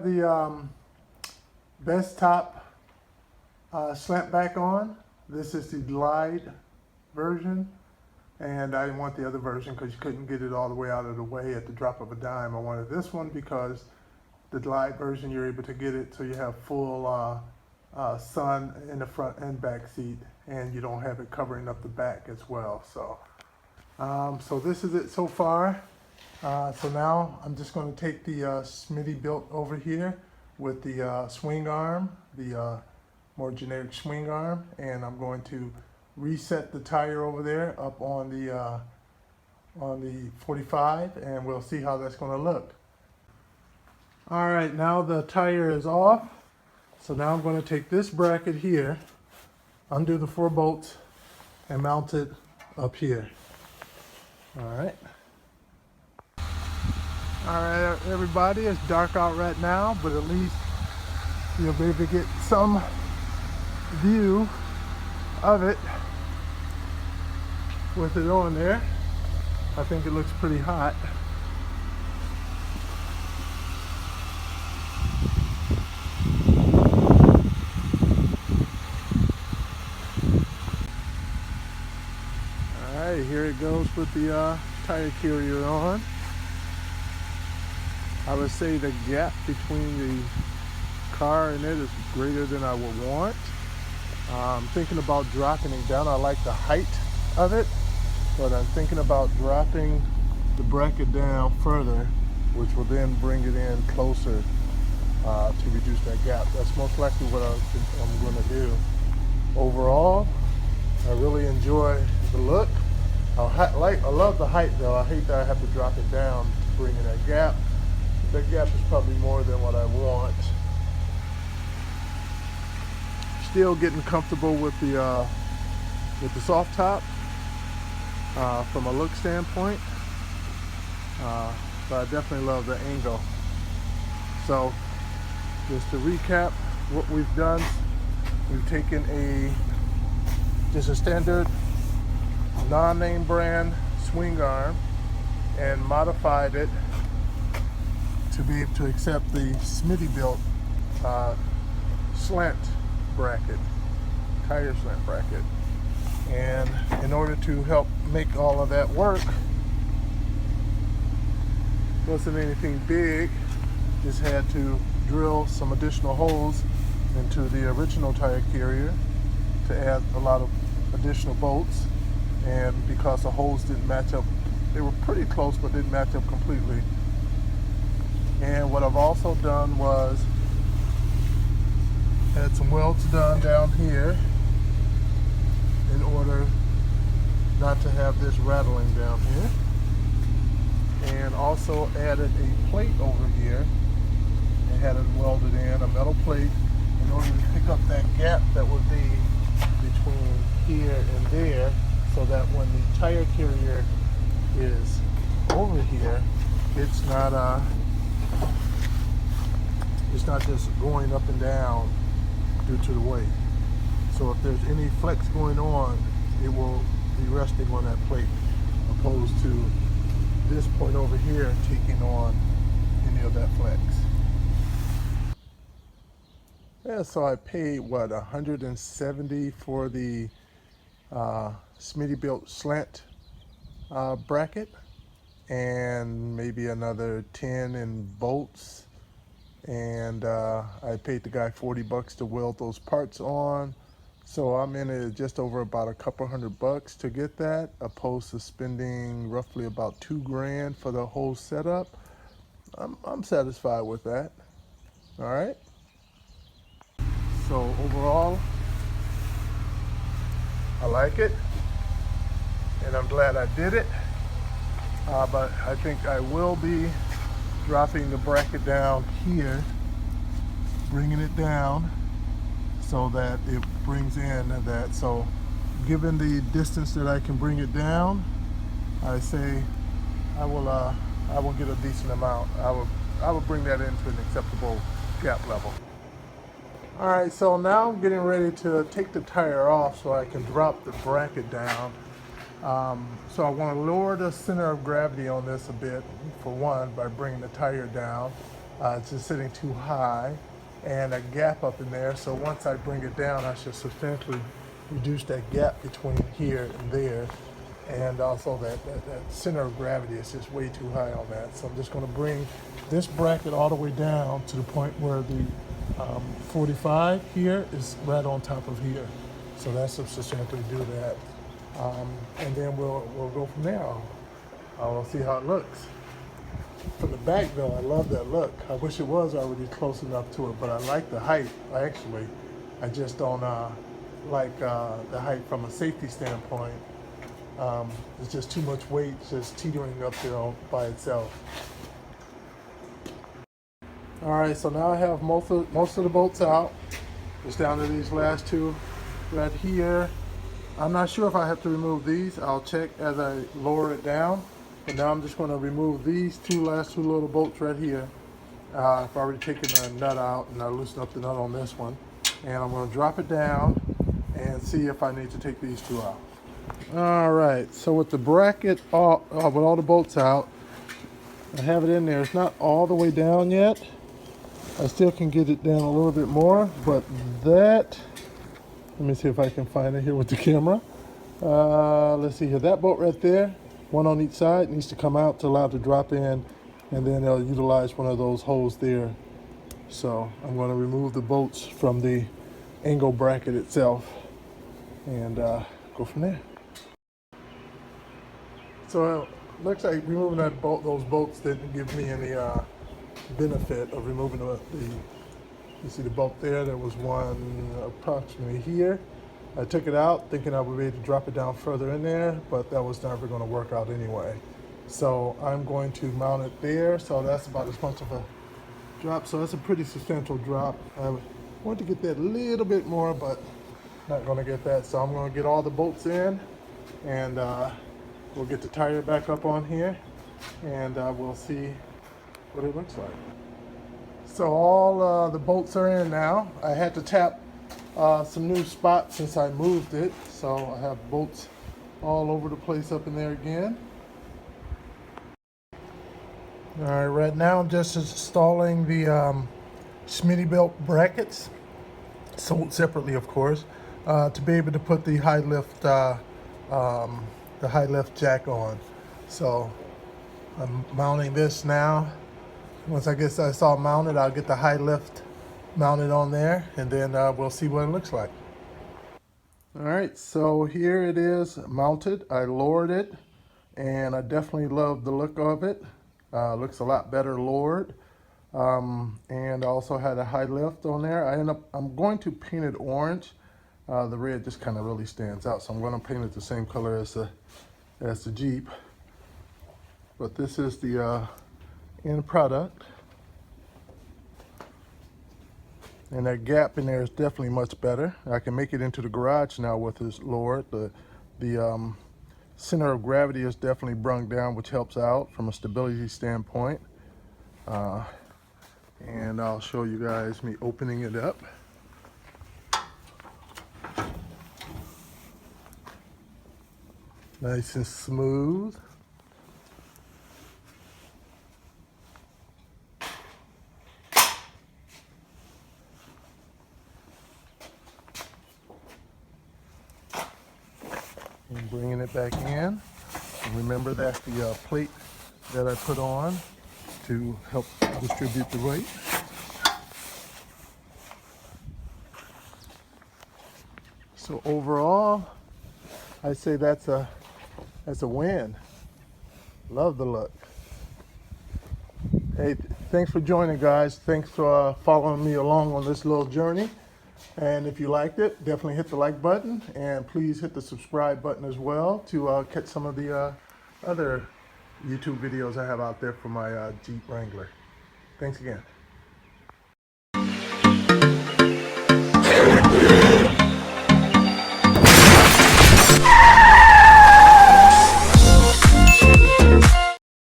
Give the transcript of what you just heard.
have the best top slant back on. This is the Glide version, and I didn't want the other version because you couldn't get it all the way out of the way at the drop of a dime. I wanted this one because the Glide version, you're able to get it so you have full sun in the front and back seat, and you don't have it covering up the back as well. So so this is it so far. So now I'm just going to take the Smittybilt over here with the swing arm, the more generic swing arm, and I'm going to reset the tire over there up on the 45, and we'll see how that's going to look. All right, now the tire is off. So now I'm going to take this bracket here, undo the 4 bolts, and mount it up here. All right. All right, everybody, it's dark out right now, but at least you'll be able to get some view of it with it on there. I think it looks pretty hot. All right, here it goes with the tire carrier on. I would say the gap between the car and it is greater than I would want. I'm thinking about dropping it down. I like the height of it, but I'm thinking about dropping the bracket down further, which will then bring it in closer to reduce that gap. That's most likely what I'm going to do. Overall, I really enjoy the look. I love the height though. I hate that I have to drop it down to bring in that gap. That gap is probably more than what I want. Still getting comfortable with the soft top from a look standpoint, but I definitely love the angle. So just to recap what we've done, we've taken just a standard non-name brand swing arm and modified it to be able to accept the Smittybilt slant bracket, tire slant bracket. And in order to help make all of that work, wasn't anything big, just had to drill some additional holes into the original tire carrier to add a lot of additional bolts. And because the holes didn't match up, they were pretty close but didn't match up completely. And what I've also done was had some welds done down here in order not to have this rattling down here, and also added a plate over here and had it welded in, a metal plate, in order to pick up that gap that would be between here and there, so that when the tire carrier is over here, it's not just going up and down due to the weight. So if there's any flex going on, it will be resting on that plate, opposed to this point over here taking on any of that flex. Yeah, so I paid what, $170 for the Smittybilt slant bracket, and maybe another 10 in bolts. And I paid the guy $40 to weld those parts on. So I'm in it just over about a couple $100 to get that, opposed to spending roughly about $2 grand for the whole setup. I'm satisfied with that. All right. So overall, I like it, and I'm glad I did it. But I think I will be dropping the bracket down here, bringing it down so that it brings in that. So given the distance that I can bring it down, I say I will get a decent amount. I will bring that into an acceptable gap level. All right, so now I'm getting ready to take the tire off so I can drop the bracket down. So I want to lower the center of gravity on this a bit, for one, by bringing the tire down. It's just sitting too high and a gap up in there. So once I bring it down, I should substantially reduce that gap between here and there. And also that center of gravity is just way too high on that. So I'm just going to bring this bracket all the way down to the point where the 45 here is right on top of here. So that's substantially do that. And then we'll go from there. We'll see how it looks. From the back though, I love that look. I wish it was already close enough to it, but I like the height, actually. I just don't like the height from a safety standpoint. It's just too much weight just teetering up there by itself. All right, so now I have most of the bolts out. Just down to these last two right here. I'm not sure if I have to remove these. I'll check as I lower it down. But now I'm just going to remove these last two little bolts right here. I've already taken the nut out and I loosened up the nut on this one. And I'm going to drop it down and see if I need to take these two out. All right, so with the bracket, with all the bolts out, I have it in there. It's not all the way down yet. I still can get it down a little bit more, but that, let me see if I can find it here with the camera. Let's see here, that bolt right there, one on each side, needs to come out to allow it to drop in, and then they'll utilize one of those holes there. So I'm going to remove the bolts from the angle bracket itself and go from there. So it looks like removing those bolts didn't give me any benefit of removing you see the bolt there. There was one approximately here. I took it out thinking I would be able to drop it down further in there, but that was never going to work out anyway. So I'm going to mount it there. So that's about as much of a drop. So that's a pretty substantial drop. I want to get that a little bit more, but not going to get that. So I'm going to get all the bolts in, and we'll get the tire back up on here, and we'll see what it looks like. So all the bolts are in now. I had to tap some new spots since I moved it. So I have bolts all over the place up in there again. All right, right now I'm just installing the Smittybilt brackets, sold separately of course, to be able to put the high lift jack on. So I'm mounting this now. Once I get this all mounted, I'll get the high lift mounted on there, and then we'll see what it looks like. All right, so here it is mounted. I lowered it, and I definitely love the look of it. Looks a lot better lowered. And I also had a high lift on there. I'm going to paint it orange. The red just kind of really stands out, so I'm going to paint it the same color as the Jeep. But this is the end product, and that gap in there is definitely much better. I can make it into the garage now with this lowered. The center of gravity is definitely brung down, which helps out from a stability standpoint. And I'll show you guys me opening it up. Nice and smooth. And bringing it back in. And remember, that's the plate that I put on to help distribute the weight. So overall, I say that's a win. Love the look. Hey, thanks for joining, guys. Thanks for following me along on this little journey. And if you liked it, definitely hit the like button, and please hit the subscribe button as well to catch some of the other YouTube videos I have out there for my Jeep Wrangler. Thanks again.